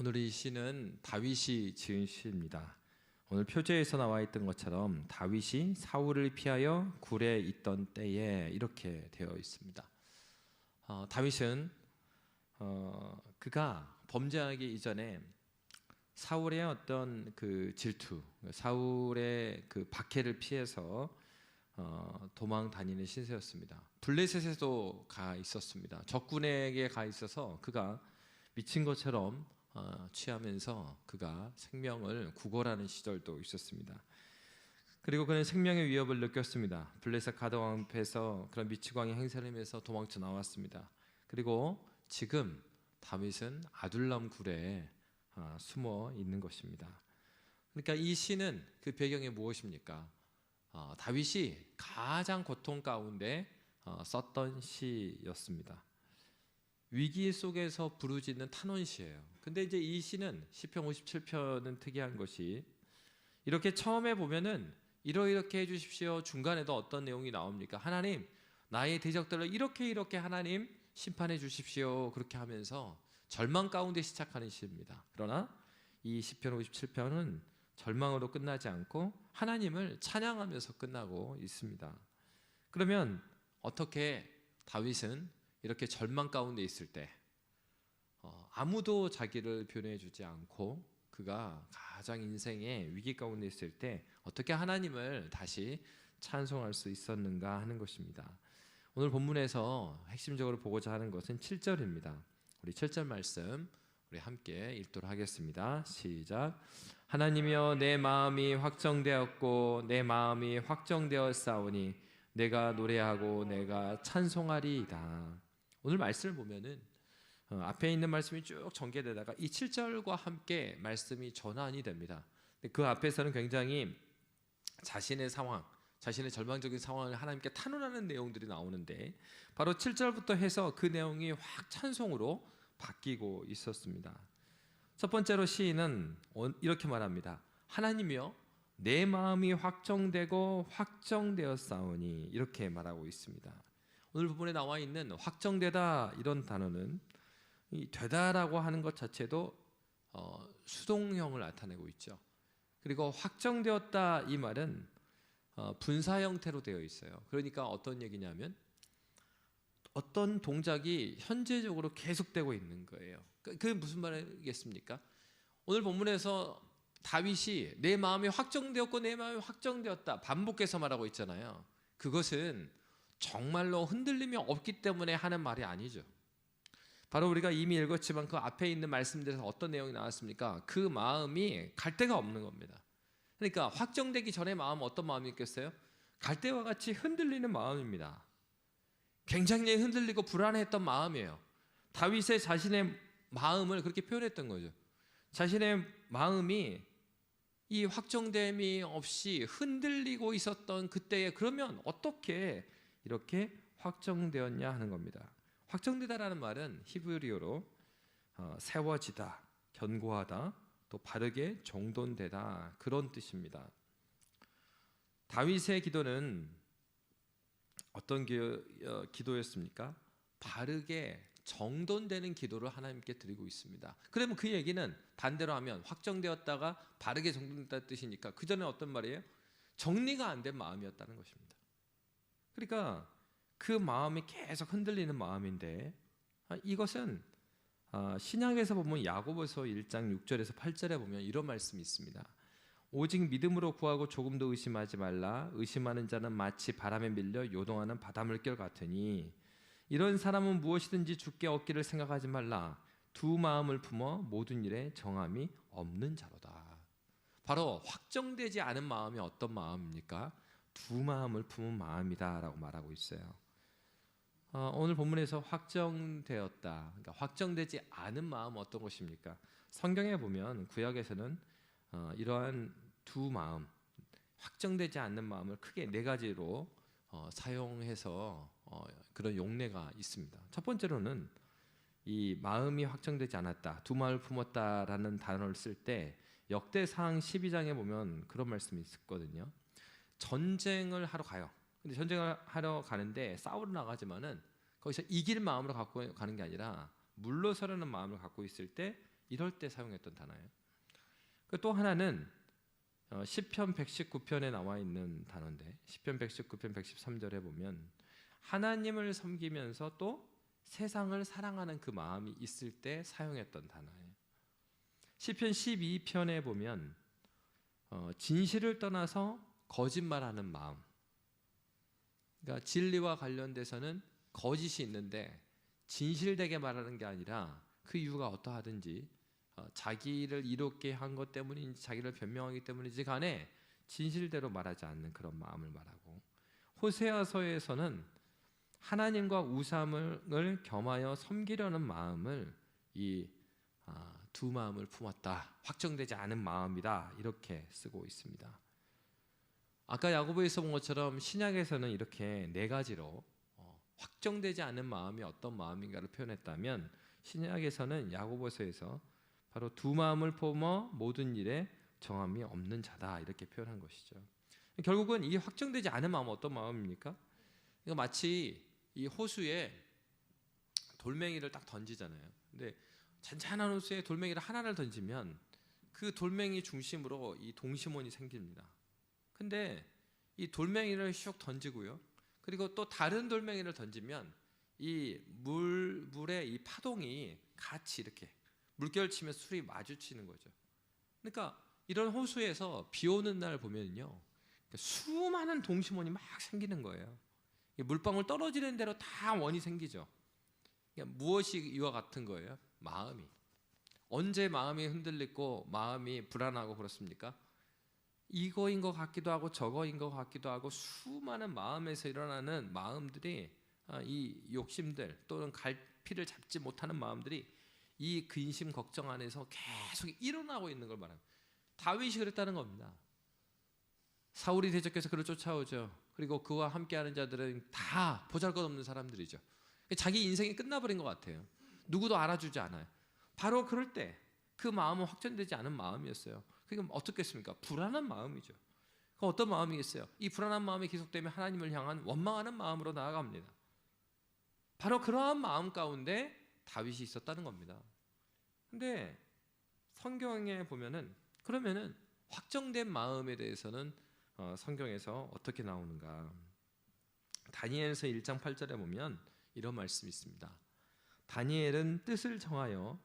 오늘 이 시는 다윗이 지은 시입니다. 오늘 표제에서 나와 있던 것처럼 다윗이 사울을 피하여 굴에 있던 때에 이렇게 되어 있습니다. 다윗은 그가 범죄하기 이전에 사울의 어떤 그 질투, 사울의 그 박해를 피해서 도망 다니는 신세였습니다. 블레셋에도 가 있었습니다. 적군에게 가 있어서 그가 미친 것처럼 취하면서 그가 생명을 구걸하는 시절도 있었습니다. 그리고 그는 생명의 위협을 느꼈습니다. 블레셋 가드왕 앞에서 그런 미치광이 행세를 하면서 도망쳐 나왔습니다. 그리고 지금 다윗은 아둘람 굴에 숨어 있는 것입니다. 그러니까 이 시는 그 배경이 무엇입니까? 다윗이 가장 고통 가운데 썼던 시였습니다. 위기 속에서 부르짖는 탄원시예요. 근데 이제 이 시는 시편 57편은 특이한 것이 이렇게 처음에 보면은 이렇게 해주십시오. 중간에도 어떤 내용이 나옵니까? 하나님, 나의 대적들을 이렇게 하나님 심판해 주십시오. 그렇게 하면서 절망 가운데 시작하는 시입니다. 그러나 이 시편 57편은 절망으로 끝나지 않고 하나님을 찬양하면서 끝나고 있습니다. 그러면 어떻게 다윗은 이렇게 절망 가운데 있을 때 아무도 자기를 변호해 주지 않고 그가 가장 인생의 위기 가운데 있을 때 어떻게 하나님을 다시 찬송할 수 있었는가 하는 것입니다. 오늘 본문에서 핵심적으로 보고자 하는 것은 7절입니다. 우리 7절 말씀 우리 함께 읽도록 하겠습니다. 시작. 하나님이여, 내 마음이 확정되었고 내 마음이 확정되었사오니 내가 노래하고 내가 찬송하리이다. 오늘 말씀을 보면은 앞에 있는 말씀이 쭉 전개되다가 이 7절과 함께 말씀이 전환이 됩니다. 그 앞에서는 굉장히 자신의 상황, 자신의 절망적인 상황을 하나님께 탄원하는 내용들이 나오는데 바로 7절부터 해서 그 내용이 확 찬송으로 바뀌고 있었습니다. 첫 번째로 시인은 이렇게 말합니다. 하나님이여, 내 마음이 확정되고 확정되었사오니 이렇게 말하고 있습니다. 오늘 부분에 나와 있는 확정되다 이런 단어는 이 되다라고 하는 것 자체도 수동형을 나타내고 있죠. 그리고 확정되었다 이 말은 분사 형태로 되어 있어요. 그러니까 어떤 얘기냐면 어떤 동작이 현재적으로 계속되고 있는 거예요. 그게 무슨 말이겠습니까? 오늘 본문에서 다윗이 내 마음이 확정되었고 내 마음이 확정되었다 반복해서 말하고 있잖아요. 그것은 정말로 흔들림이 없기 때문에 하는 말이 아니죠. 바로 우리가 이미 읽었지만 그 앞에 있는 말씀들에서 어떤 내용이 나왔습니까? 그 마음이 갈 데가 없는 겁니다. 그러니까 확정되기 전에 마음은 어떤 마음이 있겠어요? 갈 때와 같이 흔들리는 마음입니다. 굉장히 흔들리고 불안했던 마음이에요. 다윗의 자신의 마음을 그렇게 표현했던 거죠. 자신의 마음이 이 확정됨이 없이 흔들리고 있었던 그때에 그러면 어떻게 이렇게 확정되었냐 하는 겁니다. 확정되다라는 말은 히브리어로 세워지다, 견고하다, 또 바르게 정돈되다 그런 뜻입니다. 다윗의 기도는 어떤 기도였습니까? 바르게 정돈되는 기도를 하나님께 드리고 있습니다. 그러면 그 얘기는 반대로 하면 확정되었다가 바르게 정돈됐다는 뜻이니까 그 전에 어떤 말이에요? 정리가 안 된 마음이었다는 것입니다. 그러니까 그 마음이 계속 흔들리는 마음인데 이것은 신약에서 보면 야고보서 1장 6절에서 8절에 보면 이런 말씀이 있습니다. 오직 믿음으로 구하고 조금도 의심하지 말라. 의심하는 자는 마치 바람에 밀려 요동하는 바닷물결 같으니 이런 사람은 무엇이든지 주께 얻기를 생각하지 말라. 두 마음을 품어 모든 일에 정함이 없는 자로다. 바로 확정되지 않은 마음이 어떤 마음입니까? 두 마음을 품은 마음이다 라고 말하고 있어요. 오늘 본문에서 확정되었다, 그러니까 확정되지 않은 마음은 어떤 것입니까? 성경에 보면 구약에서는 이러한 두 마음, 확정되지 않는 마음을 크게 네 가지로 사용해서 그런 용례가 있습니다. 첫 번째로는 이 마음이 확정되지 않았다, 두 마음을 품었다라는 단어를 쓸 때 역대상 12장에 보면 그런 말씀이 있거든요. 전쟁을 하러 가요. 근데 전쟁을 하러 가는데 싸우러 나가지만은 거기서 이길 마음으로 갖고 가는 게 아니라 물러서려는 마음을 갖고 있을 때 이럴 때 사용했던 단어예요. 또 하나는 시편 119편에 나와 있는 단어인데 시편 119편 113절에 보면 하나님을 섬기면서 또 세상을 사랑하는 그 마음이 있을 때 사용했던 단어예요. 시편 12편에 보면 진실을 떠나서 거짓말하는 마음, 그러니까 진리와 관련돼서는 거짓이 있는데 진실되게 말하는 게 아니라 그 이유가 어떠하든지 자기를 이롭게 한 것 때문인지 자기를 변명하기 때문인지 간에 진실대로 말하지 않는 그런 마음을 말하고, 호세아서에서는 하나님과 우상을 겸하여 섬기려는 마음을 이 두 마음을 품었다, 확정되지 않은 마음이다, 이렇게 쓰고 있습니다. 아까 야고보에서 본 것처럼 신약에서는 이렇게 네 가지로 확정되지 않은 마음이 어떤 마음인가를 표현했다면 신약에서는 야고보서에서 바로 두 마음을 품어 모든 일에 정함이 없는 자다, 이렇게 표현한 것이죠. 결국은 이 확정되지 않은 마음은 어떤 마음입니까? 이거 마치 이 호수에 돌멩이를 딱 던지잖아요. 근데 잔잔한 호수에 돌멩이를 하나를 던지면 그 돌멩이 중심으로 이 동심원이 생깁니다. 근데 이 돌멩이를 슉 던지고요, 그리고 또 다른 돌멩이를 던지면 이 물의 이 파동이 같이 이렇게 물결 치면 술이 마주치는 거죠. 그러니까 이런 호수에서 비 오는 날 보면요, 수많은 동심원이 막 생기는 거예요. 물방울 떨어지는 대로 다 원이 생기죠. 무엇이 이와 같은 거예요? 마음이. 언제 마음이 흔들리고 마음이 불안하고 그렇습니까? 이거인 것 같기도 하고 저거인 것 같기도 하고 수많은 마음에서 일어나는 마음들이, 이 욕심들 또는 갈피를 잡지 못하는 마음들이 이 근심 걱정 안에서 계속 일어나고 있는 걸 말합니다. 다윗이 그랬다는 겁니다. 사울이 대적해서 그를 쫓아오죠. 그리고 그와 함께하는 자들은 다 보잘것없는 사람들이죠. 자기 인생이 끝나버린 것 같아요. 누구도 알아주지 않아요. 바로 그럴 때 그 마음은 확정되지 않은 마음이었어요. 그게 어떻겠습니까? 불안한 마음이죠. 그럼 어떤 마음이겠어요? 이 불안한 마음이 계속되면 하나님을 향한 원망하는 마음으로 나아갑니다. 바로 그러한 마음 가운데 다윗이 있었다는 겁니다. 근데 성경에 보면은 그러면은 확정된 마음에 대해서는 성경에서 어떻게 나오는가? 다니엘서 1장 8절에 보면 이런 말씀이 있습니다. 다니엘은 뜻을 정하여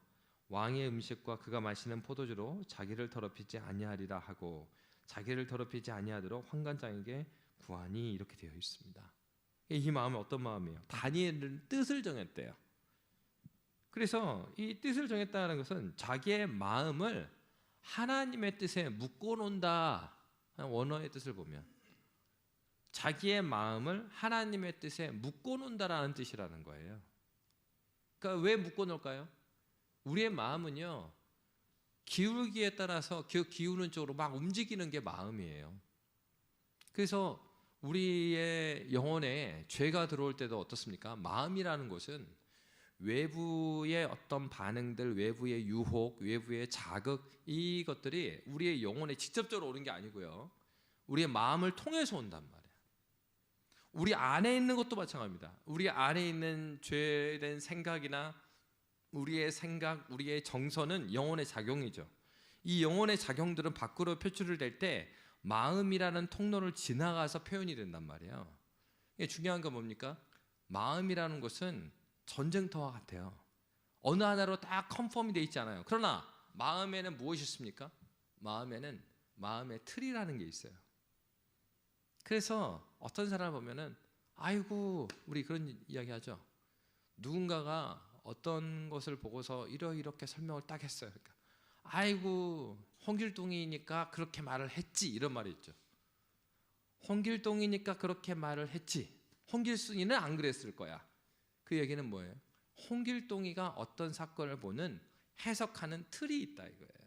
왕의 음식과 그가 마시는 포도주로 자기를 더럽히지 아니하리라 하고 자기를 더럽히지 아니하도록 환관장에게 구하니, 이렇게 되어 있습니다. 이 마음은 어떤 마음이에요? 다니엘은 뜻을 정했대요. 그래서 이 뜻을 정했다는 것은 자기의 마음을 하나님의 뜻에 묶어놓는다. 원어의 뜻을 보면 자기의 마음을 하나님의 뜻에 묶어놓는다라는 뜻이라는 거예요. 그러니까 왜 묶어놓을까요? 우리의 마음은요, 기울기에 따라서 기우는 쪽으로 막 움직이는 게 마음이에요. 그래서 우리의 영혼에 죄가 들어올 때도 어떻습니까? 마음이라는 것은 외부의 어떤 반응들, 외부의 유혹, 외부의 자극, 이것들이 우리의 영혼에 직접적으로 오는 게 아니고요, 우리의 마음을 통해서 온단 말이에요. 우리 안에 있는 것도 마찬가지입니다. 우리 안에 있는 죄된 생각이나 우리의 생각, 우리의 정서는 영혼의 작용이죠. 이 영혼의 작용들은 밖으로 표출을 될 때 마음이라는 통로를 지나가서 표현이 된단 말이에요. 이게 중요한 건 뭡니까? 마음이라는 것은 전쟁터와 같아요. 어느 하나로 딱 컨펌이 돼 있지 않아요. 그러나 마음에는 무엇이 있습니까? 마음에는 마음의 틀이라는 게 있어요. 그래서 어떤 사람을 보면은 아이고, 우리 그런 이야기 하죠. 누군가가 어떤 것을 보고서 이렇게 설명을 딱 했어요. 그러니까 아이고, 홍길동이니까 그렇게 말을 했지, 이런 말이 있죠. 홍길동이니까 그렇게 말을 했지, 홍길순이는 안 그랬을 거야. 그 얘기는 뭐예요? 홍길동이가 어떤 사건을 보는 해석하는 틀이 있다 이거예요.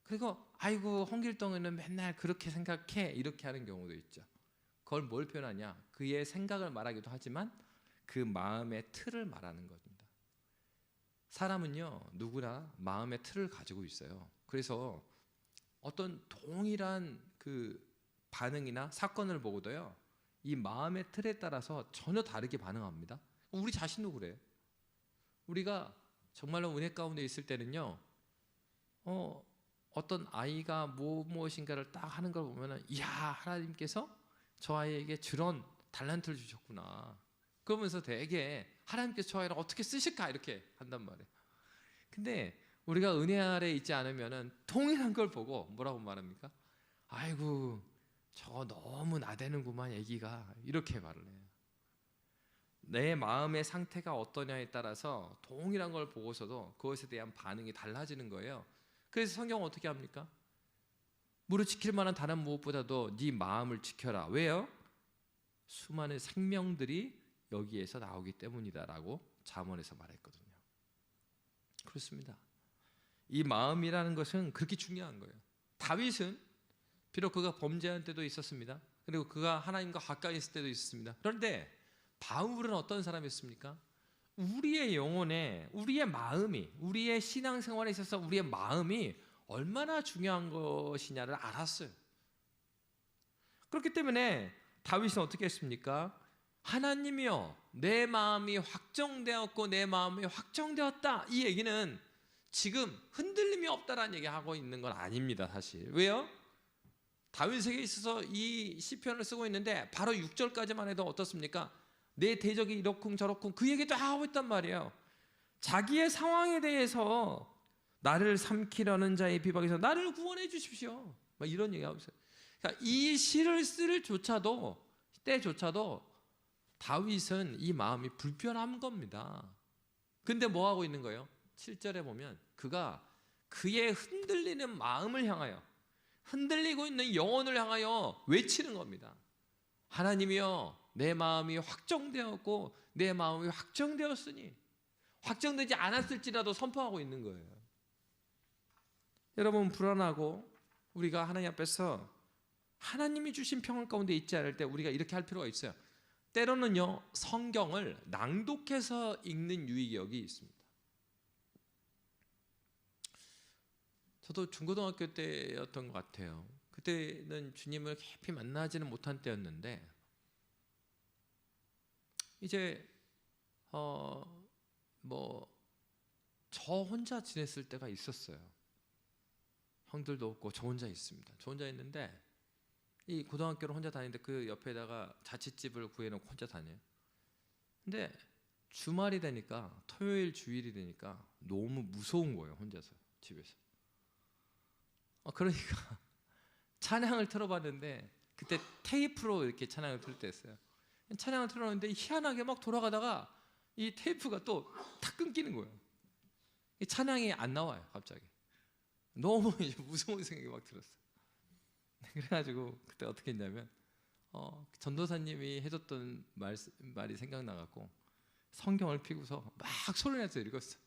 그리고 아이고, 홍길동이는 맨날 그렇게 생각해, 이렇게 하는 경우도 있죠. 그걸 뭘 표현하냐? 그의 생각을 말하기도 하지만 그 마음의 틀을 말하는 겁니다. 사람은요, 누구나 마음의 틀을 가지고 있어요. 그래서 어떤 동일한 그 반응이나 사건을 보고도요, 이 마음의 틀에 따라서 전혀 다르게 반응합니다. 우리 자신도 그래요. 우리가 정말로 은혜 가운데 있을 때는요, 어떤 아이가 무엇인가를 딱 하는 걸 보면은, 이야, 하나님께서 저 아이에게 저런 달란트를 주셨구나. 그러면서 되게 하나님께서 저 아이를 어떻게 쓰실까 이렇게 한단 말이에요. 근데 우리가 은혜 아래 있지 않으면은 동일한 걸 보고 뭐라고 말합니까? 아이고, 저거 너무 나대는구만 애기가, 이렇게 말을 해요. 내 마음의 상태가 어떠냐에 따라서 동일한 걸 보고서도 그것에 대한 반응이 달라지는 거예요. 그래서 성경은 어떻게 합니까? 무릇 지킬 만한 다른 무엇보다도 네 마음을 지켜라. 왜요? 수많은 생명들이 여기에서 나오기 때문이다라고 잠언에서 말했거든요. 그렇습니다. 이 마음이라는 것은 그렇게 중요한 거예요. 다윗은 비록 그가 범죄한 때도 있었습니다. 그리고 그가 하나님과 가까이 있을 때도 있었습니다. 그런데 바울은 어떤 사람이었습니까? 우리의 영혼에, 우리의 마음이, 우리의 신앙생활에 있어서 우리의 마음이 얼마나 중요한 것이냐를 알았어요. 그렇기 때문에 다윗은 어떻게 했습니까? 하나님이여, 내 마음이 확정되었고 내 마음이 확정되었다. 이 얘기는 지금 흔들림이 없다라는 얘기하고 있는 건 아닙니다, 사실. 왜요? 다윗에게 있어서 이 시편을 쓰고 있는데 바로 6절까지만 해도 어떻습니까? 내 대적이 이렇쿵 저렇쿵 그 얘기도 하고 있단 말이에요. 자기의 상황에 대해서 나를 삼키려는 자의 비박에서 나를 구원해 주십시오, 막 이런 얘기하고 있어요. 그러니까 이 시를 쓸 때조차도 다윗은 이 마음이 불편한 겁니다. 근데 뭐 하고 있는 거예요? 7절에 보면 그가 그의 흔들리는 마음을 향하여, 흔들리고 있는 영혼을 향하여 외치는 겁니다. 하나님이여, 내 마음이 확정되었고 내 마음이 확정되었으니, 확정되지 않았을지라도 선포하고 있는 거예요. 여러분, 불안하고 우리가 하나님 앞에서 하나님이 주신 평안 가운데 있지 않을 때 우리가 이렇게 할 필요가 있어요. 때로는요, 성경을 낭독해서 읽는 유익이 있습니다. 저도 중고등학교 때였던 것 같아요. 그때는 주님을 깊이 만나지는 못한 때였는데 이제 저 혼자 지냈을 때가 있었어요. 형들도 없고 저 혼자 있습니다. 저 혼자 있는데 이 고등학교를 혼자 다니는데 그 옆에다가 자취집을 구해놓고 혼자 다녀요. 근데 주말이 되니까, 토요일 주일이 되니까 너무 무서운 거예요, 혼자서 집에서. 그러니까 찬양을 틀어봤는데 그때 테이프로 이렇게 찬양을 틀 때였어요. 찬양을 틀어놨는데 희한하게 막 돌아가다가 이 테이프가 또 탁 끊기는 거예요. 이 찬양이 안 나와요, 갑자기. 너무 이제 무서운 생각이 막 들었어요. 그래가지고 그때 어떻게 했냐면 전도사님이 해줬던 말이 생각나갖고 성경을 펴고서 막 소리내서 읽었어요.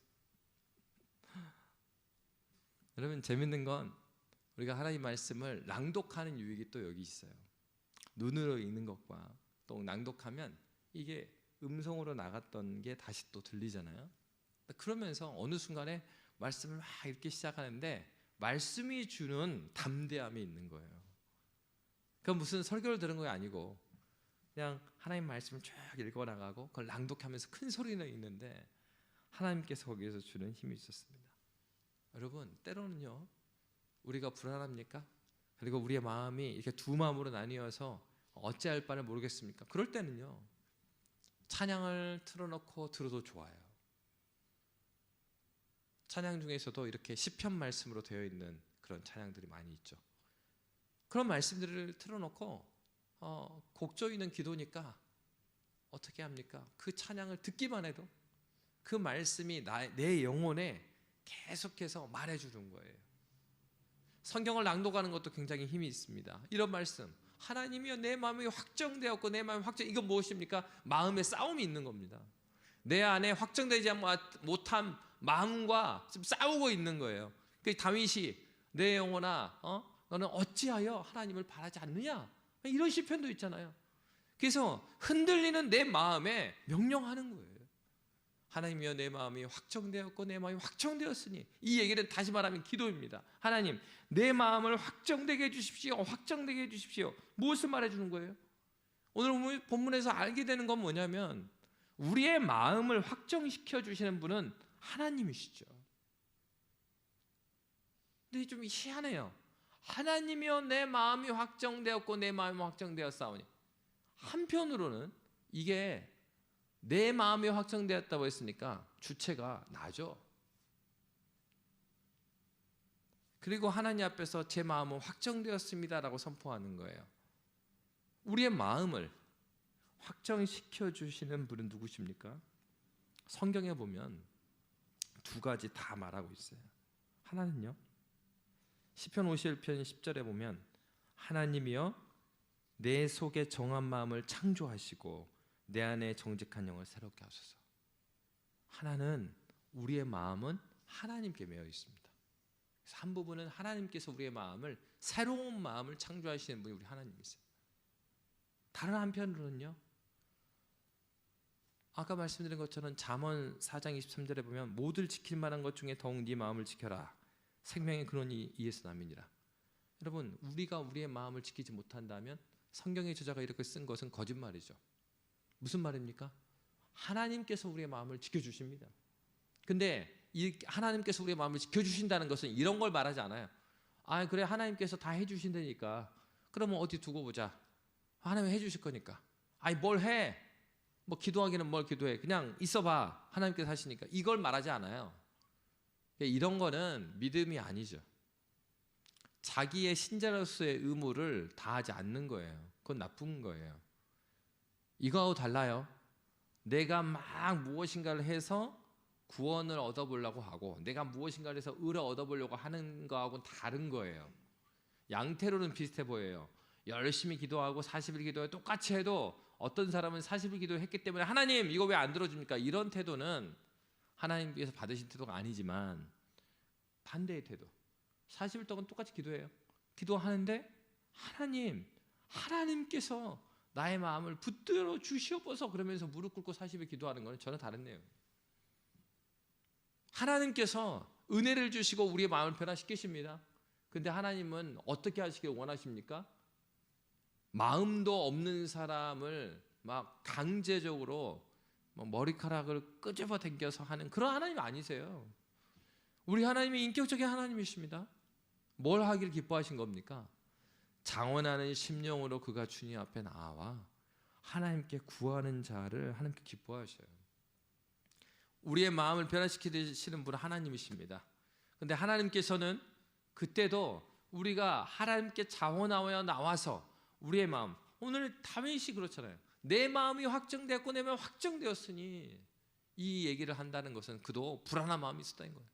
여러분, 재밌는 건 우리가 하나님 말씀을 낭독하는 유익이 또 여기 있어요. 눈으로 읽는 것과 또 낭독하면 이게 음성으로 나갔던 게 다시 또 들리잖아요. 그러면서 어느 순간에 말씀을 막 읽기 시작하는데 말씀이 주는 담대함이 있는 거예요. 그건 무슨 설교를 들은 거 아니고 그냥 하나님 말씀을 쭉 읽어나가고 그걸 낭독하면서 큰 소리로 읽는데 하나님께서 거기에서 주는 힘이 있었습니다. 여러분, 때로는요, 우리가 불안합니까? 그리고 우리의 마음이 이렇게 두 마음으로 나뉘어서 어찌할 바를 모르겠습니까? 그럴 때는요, 찬양을 틀어놓고 들어도 좋아요. 찬양 중에서도 이렇게 시편 말씀으로 되어 있는 그런 찬양들이 많이 있죠. 그런 말씀들을 틀어놓고 곡 조이는 기도니까 어떻게 합니까? 그 찬양을 듣기만 해도 그 말씀이 내 영혼에 계속해서 말해주는 거예요. 성경을 낭독하는 것도 굉장히 힘이 있습니다. 이런 말씀, 하나님이여, 내 마음이 확정되었고 내 마음이 이건 무엇입니까? 마음의 싸움이 있는 겁니다. 내 안에 확정되지 못한 마음과 지금 싸우고 있는 거예요. 그 다윗이 내 영혼아, 너는 어찌하여 하나님을 바라지 않느냐, 이런 시편도 있잖아요. 그래서 흔들리는 내 마음에 명령하는 거예요. 하나님이여, 내 마음이 확정되었고 내 마음이 확정되었으니, 이 얘기는 다시 말하면 기도입니다. 하나님, 내 마음을 확정되게 해주십시오. 확정되게 해주십시오. 무엇을 말해주는 거예요? 오늘 본문에서 알게 되는 건 뭐냐면 우리의 마음을 확정시켜 주시는 분은 하나님이시죠. 근데 좀 희한해요. 하나님이여 내 마음이 확정되었고 내 마음이 확정되었사오니, 한편으로는 이게 내 마음이 확정되었다고 했으니까 주체가 나죠. 그리고 하나님 앞에서 제 마음은 확정되었습니다라고 선포하는 거예요. 우리의 마음을 확정시켜 주시는 분은 누구십니까? 성경에 보면 두 가지 다 말하고 있어요. 하나는요, 시편 51편 10절에 보면 하나님이여 내 속에 정한 마음을 창조하시고 내 안에 정직한 영을 새롭게 하소서. 하나는 우리의 마음은 하나님께 매여 있습니다. 그래서 한 부분은 하나님께서 우리의 마음을, 새로운 마음을 창조하시는 분이 우리 하나님이세요. 다른 한편으로는요, 아까 말씀드린 것처럼 잠언 4장 23절에 보면 모두를 지킬 만한 것 중에 더욱 네 마음을 지켜라. 생명의 근원이 이에서 남이니라. 여러분, 우리가 우리의 마음을 지키지 못한다면 성경의 저자가 이렇게 쓴 것은 거짓말이죠. 무슨 말입니까? 하나님께서 우리의 마음을 지켜주십니다. 근데 이 하나님께서 우리의 마음을 지켜주신다는 것은 이런 걸 말하지 않아요. 아, 그래, 하나님께서 다 해주신다니까 그러면 어디 두고 보자. 하나님이 해주실 거니까. 아이, 뭘 해? 뭐 기도하기는 뭘 기도해. 그냥 있어봐. 하나님께서 하시니까. 이걸 말하지 않아요. 이런 거는 믿음이 아니죠. 자기의 신자로서의 의무를 다하지 않는 거예요. 그건 나쁜 거예요. 이거하고 달라요. 내가 막 무엇인가를 해서 구원을 얻어보려고 하고 내가 무엇인가를 해서 의를 얻어보려고 하는 거하고는 다른 거예요. 양태로는 비슷해 보여요. 열심히 기도하고 40일 기도해 똑같이 해도 어떤 사람은 40일 기도했기 때문에 하나님 이거 왜 안 들어줍니까? 이런 태도는 하나님께서 받으신 태도가 아니지만 반대의 태도. 40일 동안 똑같이 기도해요. 기도하는데 하나님께서 나의 마음을 붙들어 주시옵소서 그러면서 무릎 꿇고 40일 기도하는 것은 전혀 다른 내용. 하나님께서 은혜를 주시고 우리의 마음을 변화시키십니다. 근데 하나님은 어떻게 하시길 원하십니까? 마음도 없는 사람을 막 강제적으로 머리카락을 끄집어 당겨서 하는 그런 하나님 아니세요. 우리 하나님이 인격적인 하나님이십니다. 뭘 하길 기뻐하신 겁니까? 장원하는 심령으로 그가 주님 앞에 나와 하나님께 구하는 자를 하나님께 기뻐하셔요. 우리의 마음을 변화시키시는 분은 하나님이십니다. 그런데 하나님께서는 그때도 우리가 하나님께 자원하여 나와서 우리의 마음, 오늘 다윗이 그렇잖아요. 내 마음이 확정되었고 내 마음이 확정되었으니, 이 얘기를 한다는 것은 그도 불안한 마음이 있었다는 거예요.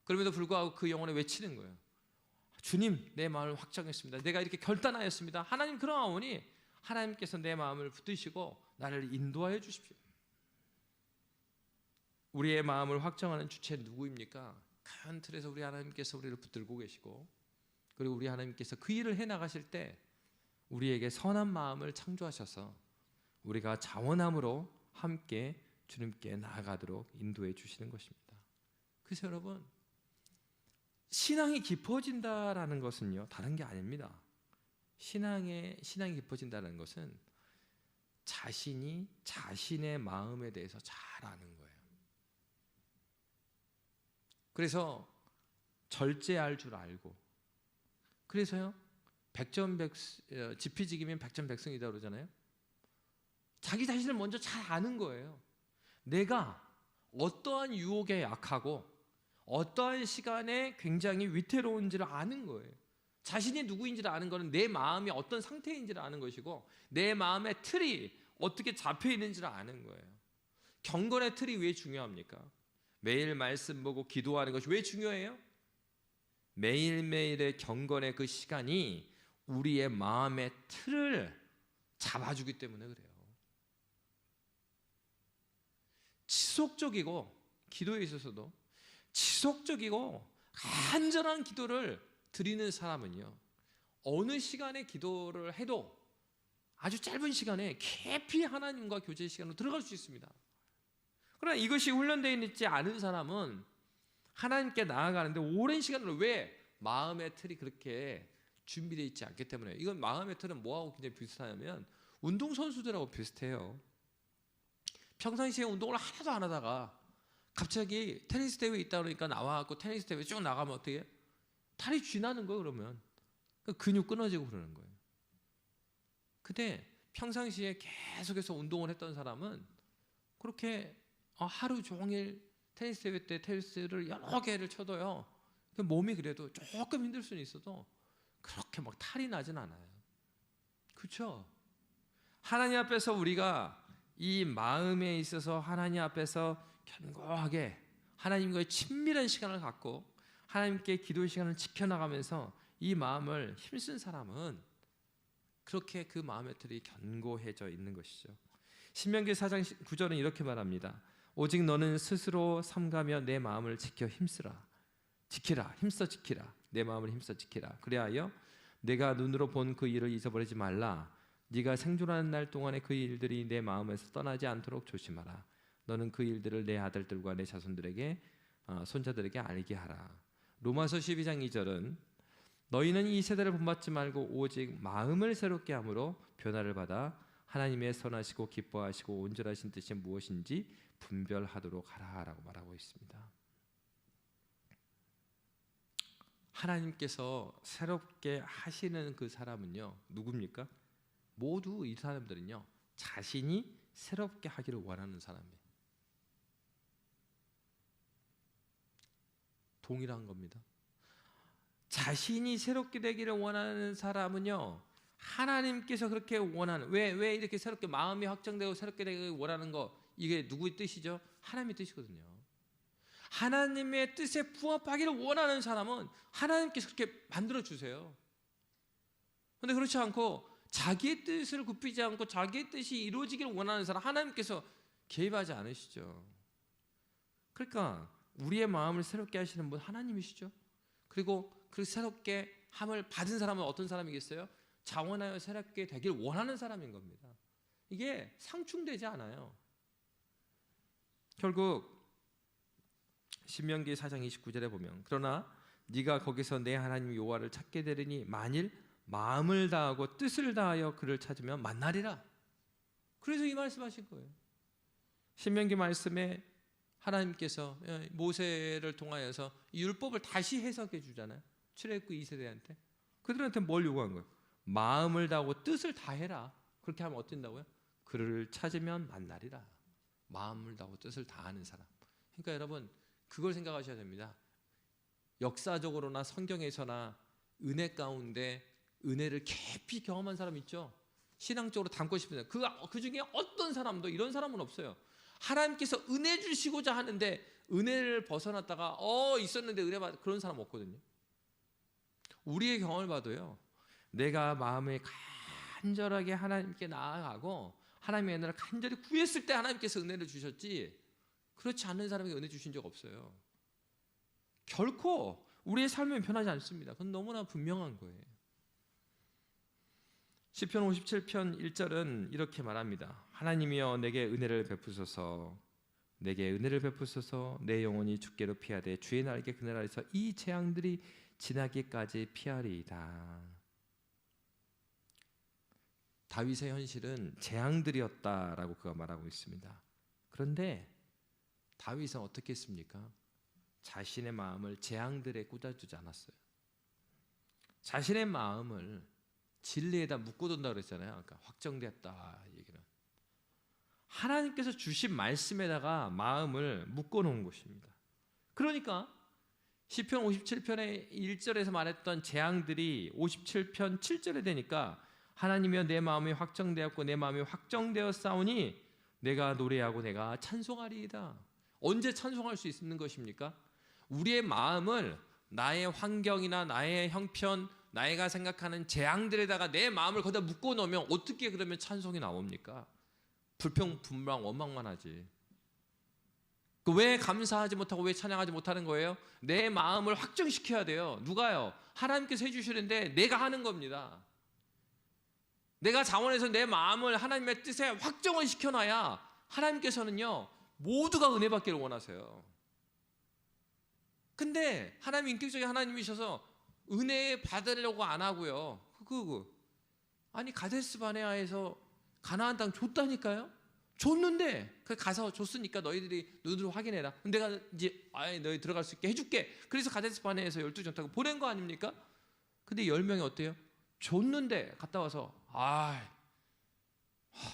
그럼에도 불구하고 그 영혼에 외치는 거예요. 주님, 내 마음을 확정했습니다. 내가 이렇게 결단하였습니다. 하나님, 그러하오니 하나님께서 내 마음을 붙드시고 나를 인도하여 주십시오. 우리의 마음을 확정하는 주체는 누구입니까? 큰 틀에서 우리 하나님께서 우리를 붙들고 계시고, 그리고 우리 하나님께서 그 일을 해나가실 때 우리에게 선한 마음을 창조하셔서 우리가 자원함으로 함께 주님께 나아가도록 인도해 주시는 것입니다. 그래서 여러분, 신앙이 깊어진다라는 것은요, 다른 게 아닙니다. 신앙이 깊어진다는 것은 자신이 자신의 마음에 대해서 잘 아는 거예요. 그래서 절제할 줄 알고, 그래서요, 지피지기면 백전백승이다 그러잖아요. 자기 자신을 먼저 잘 아는 거예요. 내가 어떠한 유혹에 약하고 어떠한 시간에 굉장히 위태로운지를 아는 거예요. 자신이 누구인지를 아는 것은 내 마음이 어떤 상태인지를 아는 것이고, 내 마음의 틀이 어떻게 잡혀 있는지를 아는 거예요. 경건의 틀이 왜 중요합니까? 매일 말씀 보고 기도하는 것이 왜 중요해요? 매일매일의 경건의 그 시간이 우리의 마음의 틀을 잡아주기 때문에 그래요. 지속적이고, 기도에 있어서도 지속적이고 간절한 기도를 드리는 사람은요, 어느 시간에 기도를 해도 아주 짧은 시간에 깊이 하나님과 교제 시간으로 들어갈 수 있습니다. 그러나 이것이 훈련되어 있지 않은 사람은 하나님께 나아가는데 오랜 시간을, 왜? 마음의 틀이 그렇게 준비되어 있지 않기 때문에. 이건 마음의 틀은 뭐하고 굉장히 비슷하냐면 운동선수들하고 비슷해요. 평상시에 운동을 하나도 안 하다가 갑자기 테니스 대회 있다 그러니까 나와갖고 테니스 대회 쭉 나가면 어떻게 해? 다리 쥐나는 거예요. 그러면 근육 끊어지고 그러는 거예요. 근데 평상시에 계속해서 운동을 했던 사람은 그렇게 하루 종일 테니스 대회 때 테니스를 여러 개를 쳐도요, 몸이 그래도 조금 힘들 수는 있어도 그렇게 막 탈이 나진 않아요. 그렇죠? 하나님 앞에서 우리가 이 마음에 있어서 하나님 앞에서 견고하게 하나님과의 친밀한 시간을 갖고 하나님께 기도의 시간을 지켜나가면서 이 마음을 힘쓴 사람은 그렇게 그 마음의 틀이 견고해져 있는 것이죠. 신명기 4장 9절은 이렇게 말합니다. 오직 너는 스스로 삼가며 내 마음을 지켜 힘쓰라. 지키라. 힘써 지키라. 내 마음을 힘써 지키라. 그리하여 내가 눈으로 본 그 일을 잊어버리지 말라. 네가 생존하는 날 동안에 그 일들이 내 마음에서 떠나지 않도록 조심하라. 너는 그 일들을 내 아들들과 내 자손들에게 손자들에게 알게 하라. 로마서 12장 2절은 너희는 이 세대를 본받지 말고 오직 마음을 새롭게 함으로 변화를 받아 하나님의 선하시고 기뻐하시고 온전하신 뜻이 무엇인지 분별하도록 하라라고 말하고 있습니다. 하나님께서 새롭게 하시는 그 사람은요, 누굽니까? 모두 이 사람들은요, 자신이 새롭게 하기를 원하는 사람이에요. 동일한 겁니다. 자신이 새롭게 되기를 원하는 사람은요, 하나님께서 그렇게 원하는, 왜 이렇게 새롭게 마음이 확정되고 새롭게 되기를 원하는 거, 이게 누구의 뜻이죠? 하나님의 뜻이거든요. 하나님의 뜻에 부합하기를 원하는 사람은 하나님께서 그렇게 만들어 주세요. 그런데 그렇지 않고 자기의 뜻을 굽히지 않고 자기의 뜻이 이루어지기를 원하는 사람, 하나님께서 개입하지 않으시죠. 그러니까 우리의 마음을 새롭게 하시는 분 하나님이시죠. 그리고 그 새롭게 함을 받은 사람은 어떤 사람이겠어요? 자원하여 새롭게 되길 원하는 사람인 겁니다. 이게 상충되지 않아요. 결국 신명기 4장 29절에 보면 그러나 네가 거기서 내 하나님 여호와를 찾게 되리니 만일 마음을 다하고 뜻을 다하여 그를 찾으면 만나리라. 그래서 이 말씀하신 거예요. 신명기 말씀에 하나님께서 모세를 통하여서 율법을 다시 해석해 주잖아요. 출애굽 2세대한테. 그들한테 뭘 요구한 거예요? 마음을 다하고 뜻을 다해라. 그렇게 하면 어쩐다고요? 그를 찾으면 만나리라. 마음을 다하고 뜻을 다하는 사람. 그러니까 여러분 그걸 생각하셔야 됩니다. 역사적으로나 성경에서나 은혜 가운데 은혜를 깊이 경험한 사람 있죠? 신앙적으로 담고 싶은 사람. 그 중에 어떤 사람도 이런 사람은 없어요. 하나님께서 은혜 주시고자 하는데 은혜를 벗어났다가 있었는데 은혜 받 그런 사람 없거든요. 우리의 경험을 봐도요, 내가 마음에 간절하게 하나님께 나아가고 하나님의 은혜를 간절히 구했을 때 하나님께서 은혜를 주셨지, 그렇지 않는 사람에게 은혜 주신 적 없어요. 결코 우리의 삶은 변하지 않습니다. 그건 너무나 분명한 거예요. 시편 57편 1절은 이렇게 말합니다. 하나님이여 내게 은혜를 베푸소서. 내게 은혜를 베푸소서. 내 영혼이 주께로 피하되 주의 날개 그늘 아래서 이 재앙들이 지나기까지 피하리이다. 다윗의 현실은 재앙들이었다라고 그가 말하고 있습니다. 그런데 다윗은 어떻게 했습니까? 자신의 마음을 재앙들에 꽂아주지 않았어요. 자신의 마음을 진리에다 묶어둔다 그랬잖아요. 아까 확정됐다 얘기는. 하나님께서 주신 말씀에다가 마음을 묶어놓은 것입니다. 그러니까 시편 57편의 1절에서 말했던 재앙들이 57편 7절에 되니까 하나님이여 내 마음이 확정되었고 내 마음이 확정되었사오니 내가 노래하고 내가 찬송하리이다. 언제 찬송할 수 있는 것입니까? 우리의 마음을 나의 환경이나 나의 형편, 나이가 생각하는 재앙들에다가 내 마음을 거기다 묶어놓으면 어떻게 그러면 찬송이 나옵니까? 불평불만 원망만 하지. 왜 감사하지 못하고 왜 찬양하지 못하는 거예요? 내 마음을 확정시켜야 돼요. 누가요? 하나님께서 해주시는데 내가 하는 겁니다. 내가 자원해서 내 마음을 하나님의 뜻에 확정을 시켜놔야 하나님께서는요 모두가 은혜 받기를 원하세요. 근데 하나님 인격적인 하나님이셔서 은혜 받으려고 안 하고요. 아니 가데스 바네아에서 가나안 땅 줬다니까요. 줬는데 그 가서 줬으니까 너희들이 눈으로 확인해라. 내가 이제 너희 들어갈 수 있게 해줄게. 그래서 가데스 바네에서 12전투하고 보낸 거 아닙니까? 근데 10명이 어때요? 줬는데 갔다 와서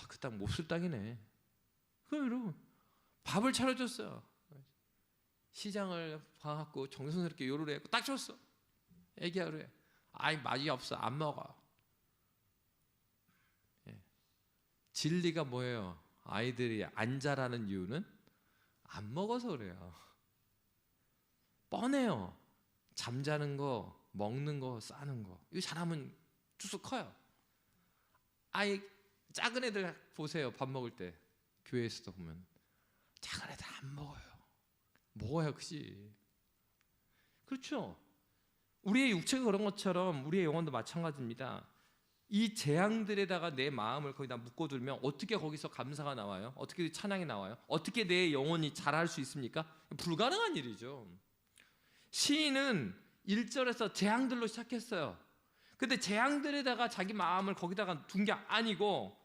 그 땅 몹쓸 땅이네. 그럼 여러분 밥을 차려줬어요. 시장을 봐갖고 정성스럽게 요리를 했고 딱 줬어. 애기 하루에 맛이 없어 안 먹어. 진리가 뭐예요? 아이들이 안 자라는 이유는 안 먹어서 그래요. 뻔해요. 잠자는 거, 먹는 거, 싸는 거. 이거 잘하면 쭉 커요. 작은 애들 보세요. 밥 먹을 때 교회에서도 보면 작은 애들 안 먹어요. 먹어야 크지. 그렇죠? 우리의 육체가 그런 것처럼 우리의 영혼도 마찬가지입니다. 이 재앙들에다가 내 마음을 거기다 묶어두면 어떻게 거기서 감사가 나와요? 어떻게 찬양이 나와요? 어떻게 내 영혼이 자랄 수 있습니까? 불가능한 일이죠. 시인은 1절에서 재앙들로 시작했어요. 근데 재앙들에다가 자기 마음을 거기다가 둔 게 아니고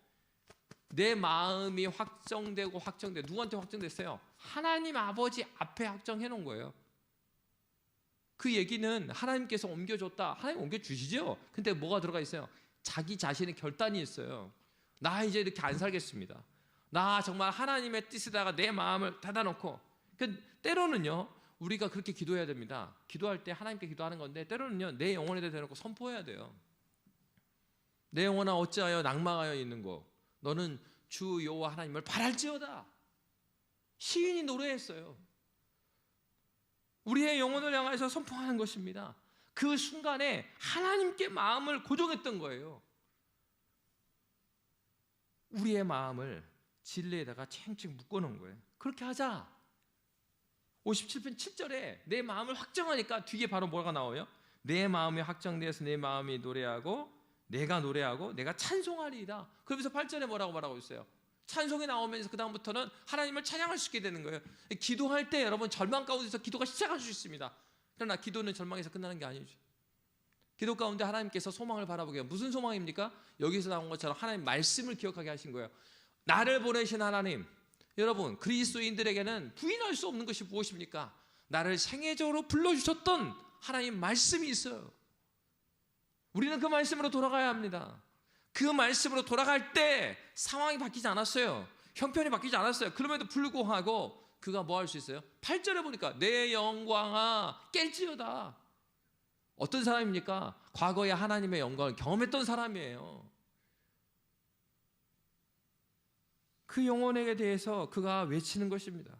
내 마음이 확정되고 누구한테 확정됐어요? 하나님 아버지 앞에 확정해 놓은 거예요. 그 얘기는 하나님께서 옮겨줬다. 하나님 옮겨주시죠. 근데 뭐가 들어가 있어요? 자기 자신의 결단이 있어요. 나 이제 이렇게 안 살겠습니다. 나 정말 하나님의 뜻에다가 내 마음을 닫아놓고. 때로는요 우리가 그렇게 기도해야 됩니다. 기도할 때 하나님께 기도하는 건데 때로는요 내 영혼에 대해놓고 선포해야 돼요. 내 영혼아 어찌하여 낭망하여 있는 거 너는 주 여호와 하나님을 바랄지어다. 시인이 노래했어요. 우리의 영혼을 향해서 선포하는 것입니다. 그 순간에 하나님께 마음을 고정했던 거예요. 우리의 마음을 진리에다가 챙챙 묶어놓은 거예요. 그렇게 하자. 57편 7절에 내 마음을 확정하니까 뒤에 바로 뭐가 나와요? 내 마음이 확정되어서 내 마음이 노래하고 내가 찬송하리이다. 그러면서 8절에 뭐라고 말하고 있어요? 찬송이 나오면서 그 다음부터는 하나님을 찬양할 수 있게 되는 거예요. 기도할 때 여러분 절망 가운데서 기도가 시작할 수 있습니다. 그러나 기도는 절망에서 끝나는 게 아니죠. 기도 가운데 하나님께서 소망을 바라보게 해요. 무슨 소망입니까? 여기서 나온 것처럼 하나님 말씀을 기억하게 하신 거예요. 나를 보내신 하나님. 여러분 그리스도인들에게는 부인할 수 없는 것이 무엇입니까? 나를 생애적으로 불러주셨던 하나님 말씀이 있어요. 우리는 그 말씀으로 돌아가야 합니다. 그 말씀으로 돌아갈 때 상황이 바뀌지 않았어요. 형편이 바뀌지 않았어요. 그럼에도 불구하고 그가 뭐 할 수 있어요? 8절에 보니까 내 영광아 깰지어다. 어떤 사람입니까? 과거에 하나님의 영광을 경험했던 사람이에요. 그 영혼에게 대해서 그가 외치는 것입니다.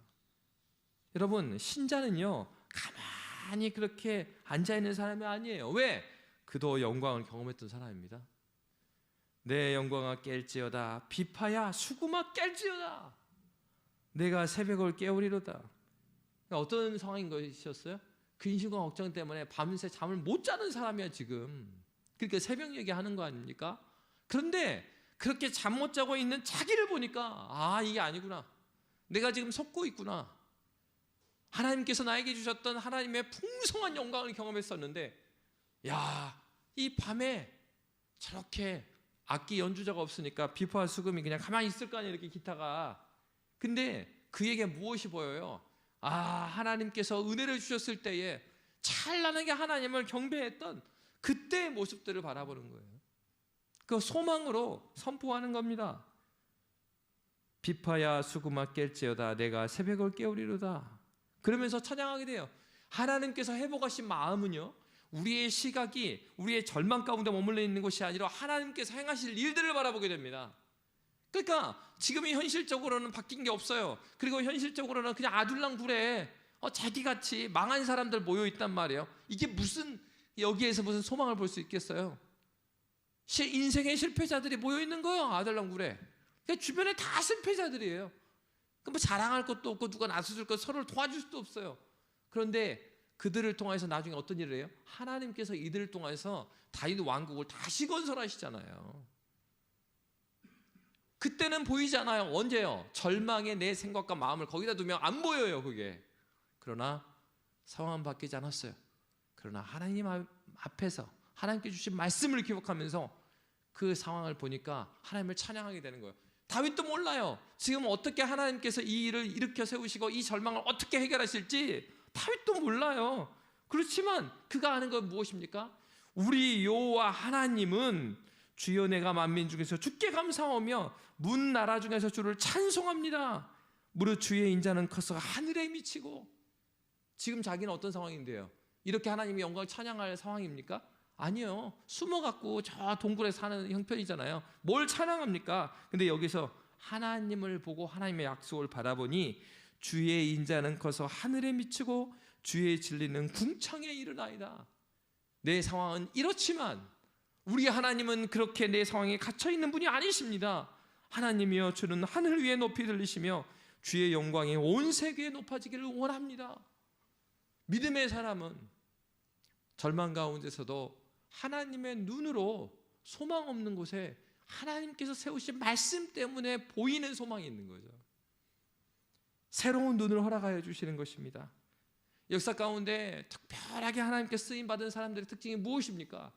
여러분 신자는요 가만히 그렇게 앉아있는 사람이 아니에요. 왜? 그도 영광을 경험했던 사람입니다. 내 영광아 깰지어다. 비파야 수구마 깰지어다. 내가 새벽을 깨우리로다. 어떤 상황인 것이었어요? 근심과 걱정 때문에 밤새 잠을 못 자는 사람이야 지금. 그러니까 새벽 얘기하는 거 아닙니까? 그런데 그렇게 잠 못 자고 있는 자기를 보니까 이게 아니구나. 내가 지금 속고 있구나. 하나님께서 나에게 주셨던 하나님의 풍성한 영광을 경험했었는데 이 밤에 저렇게 악기 연주자가 없으니까 비파와 수금이 그냥 가만히 있을 거 아니에요. 이렇게 기타가. 근데 그에게 무엇이 보여요? 하나님께서 은혜를 주셨을 때에 찬란하게 하나님을 경배했던 그때의 모습들을 바라보는 거예요. 그 소망으로 선포하는 겁니다. 비파야 수금아 깰지어다. 내가 새벽을 깨우리로다. 그러면서 찬양하게 돼요. 하나님께서 회복하신 마음은요 우리의 시각이 우리의 절망 가운데 머물러 있는 것이 아니라 하나님께서 행하실 일들을 바라보게 됩니다. 그러니까 지금이 현실적으로는 바뀐 게 없어요. 그리고 현실적으로는 그냥 아둘랑굴에 자기같이 망한 사람들 모여 있단 말이에요. 이게 무슨 여기에서 무슨 소망을 볼 수 있겠어요? 인생의 실패자들이 모여 있는 거예요. 아둘랑굴에. 그러니까 주변에 다 실패자들이에요. 뭐 자랑할 것도 없고 누가 나서줄 것 서로를 도와줄 수도 없어요. 그런데 그들을 통해서 나중에 어떤 일을 해요? 하나님께서 이들을 통해서 다윗 왕국을 다시 건설하시잖아요. 그때는 보이지 않아요. 언제요? 절망의 내 생각과 마음을 거기다 두면 안 보여요 그게. 그러나 상황은 바뀌지 않았어요. 그러나 하나님 앞에서 하나님께 주신 말씀을 기억하면서 그 상황을 보니까 하나님을 찬양하게 되는 거예요. 다윗도 몰라요. 지금 어떻게 하나님께서 이 일을 일으켜 세우시고 이 절망을 어떻게 해결하실지 다윗도 몰라요. 그렇지만 그가 아는 건 무엇입니까? 우리 여호와 하나님은 주여 내가 만민 중에서 주께 감사하며 문 나라 중에서 주를 찬송합니다. 무릇 주의 인자는 커서 하늘에 미치고. 지금 자기는 어떤 상황인데요? 이렇게 하나님의 영광을 찬양할 상황입니까? 아니요. 숨어갖고 저 동굴에 사는 형편이잖아요. 뭘 찬양합니까? 근데 여기서 하나님을 보고 하나님의 약속을 바라보니 주의 인자는 커서 하늘에 미치고 주의 진리는 궁창에 이르나이다. 내 상황은 이렇지만 우리 하나님은 그렇게 내 상황에 갇혀있는 분이 아니십니다. 하나님이여 주는 하늘 위에 높이 들리시며 주의 영광이 온 세계에 높아지기를 원합니다. 믿음의 사람은 절망 가운데서도 하나님의 눈으로 소망 없는 곳에 하나님께서 세우신 말씀 때문에 보이는 소망이 있는 거죠. 새로운 눈을 허락하여 주시는 것입니다. 역사 가운데 특별하게 하나님께 쓰임받은 사람들의 특징이 무엇입니까?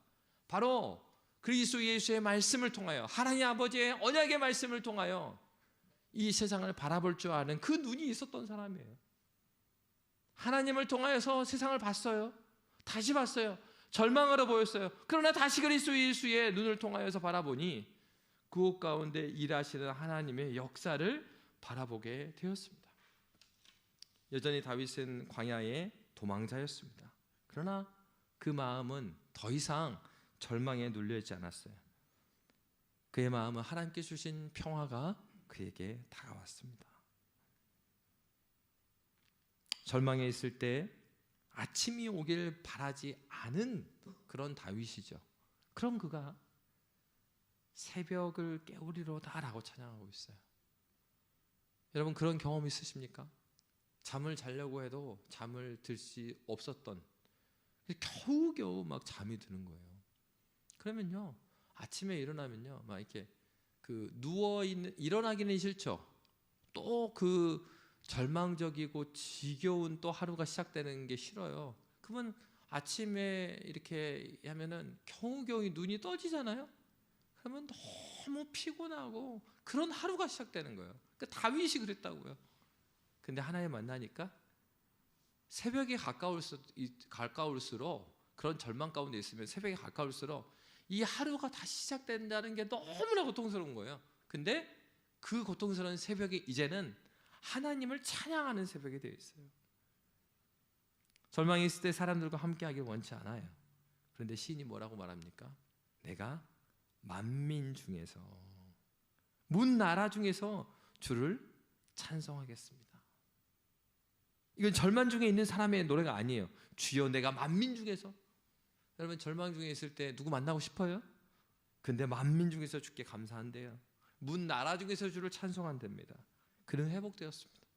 바로 그리스도 예수의 말씀을 통하여, 하나님 아버지의 언약의 말씀을 통하여 이 세상을 바라볼 줄 아는 그 눈이 있었던 사람이에요. 하나님을 통하여서 세상을 봤어요. 다시 봤어요. 절망으로 보였어요. 그러나 다시 그리스도 예수의 눈을 통하여서 바라보니 그곳 가운데 일하시는 하나님의 역사를 바라보게 되었습니다. 여전히 다윗은 광야의 도망자였습니다. 그러나 그 마음은 더 이상 절망에 눌려있지 않았어요. 그의 마음은 하나님께 주신 평화가 그에게 다가왔습니다. 절망에 있을 때 아침이 오길 바라지 않은 그런 다윗이죠. 그럼 그가 새벽을 깨우리로다라고 찬양하고 있어요. 여러분 그런 경험 있으십니까? 잠을 자려고 해도 잠을 들 수 없었던, 겨우겨우 막 잠이 드는 거예요. 그러면요 아침에 일어나면요 막 이렇게 누워 있는, 일어나기는 싫죠. 또 절망적이고 지겨운 또 하루가 시작되는 게 싫어요. 그러면 아침에 이렇게 하면은 겨우겨우 눈이 떠지잖아요. 그러면 너무 피곤하고 그런 하루가 시작되는 거예요. 다윗이 그랬다고요. 근데 하나님 만나니까 새벽에 가까울수록 그런 절망 가운데 있으면 새벽에 가까울수록 이 하루가 다시 시작된다는 게 너무나 고통스러운 거예요. 근데 그 고통스러운 새벽에 이제는 하나님을 찬양하는 새벽이 되어 있어요. 절망이 있을 때 사람들과 함께하길 원치 않아요. 그런데 시인이 뭐라고 말합니까? 내가 만민 중에서, 문 나라 중에서 주를 찬송하겠습니다. 이건 절망 중에 있는 사람의 노래가 아니에요. 주여 내가 만민 중에서. 여러분 절망 중에 있을 때 누구 만나고 싶어요? 근데 만민 중에서 주께 감사한대요. 문 나라 중에서 주를 찬송한답니다. 그는 회복되었습니다.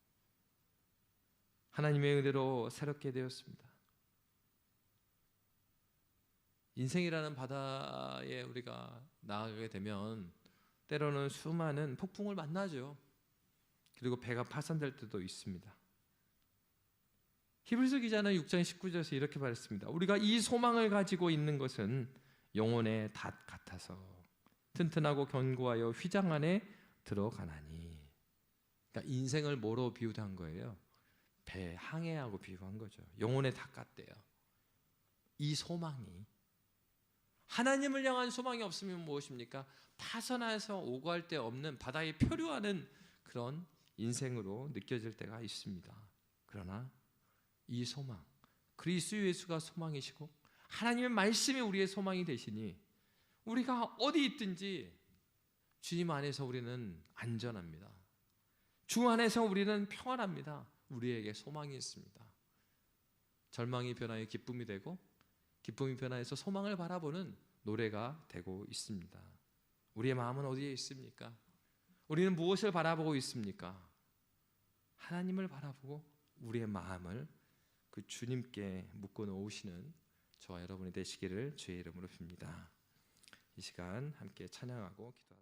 하나님의 은혜로 새롭게 되었습니다. 인생이라는 바다에 우리가 나아가게 되면 때로는 수많은 폭풍을 만나죠. 그리고 배가 파산될 때도 있습니다. 히브리서 기자는 6장 19절에서 이렇게 말했습니다. 우리가 이 소망을 가지고 있는 것은 영혼의 닷 같아서 튼튼하고 견고하여 휘장 안에 들어가나니. 그러니까 인생을 뭐로 비유한 거예요? 배, 항해하고 비유한 거죠. 영혼의 닷 같대요. 이 소망이, 하나님을 향한 소망이 없으면 무엇입니까? 파선해서 오고할 데 없는 바다에 표류하는 그런 인생으로 느껴질 때가 있습니다. 그러나 이 소망, 그리스도 예수가 소망이시고 하나님의 말씀이 우리의 소망이 되시니 우리가 어디 있든지 주님 안에서 우리는 안전합니다. 주 안에서 우리는 평안합니다. 우리에게 소망이 있습니다. 절망이 변하여 기쁨이 되고 기쁨이 변화해서 소망을 바라보는 노래가 되고 있습니다. 우리의 마음은 어디에 있습니까? 우리는 무엇을 바라보고 있습니까? 하나님을 바라보고 우리의 마음을 그 주님께 묶어 놓으시는 저와 여러분이 되시기를 주의 이름으로 빕니다. 이 시간 함께 찬양하고 기도하겠습니다.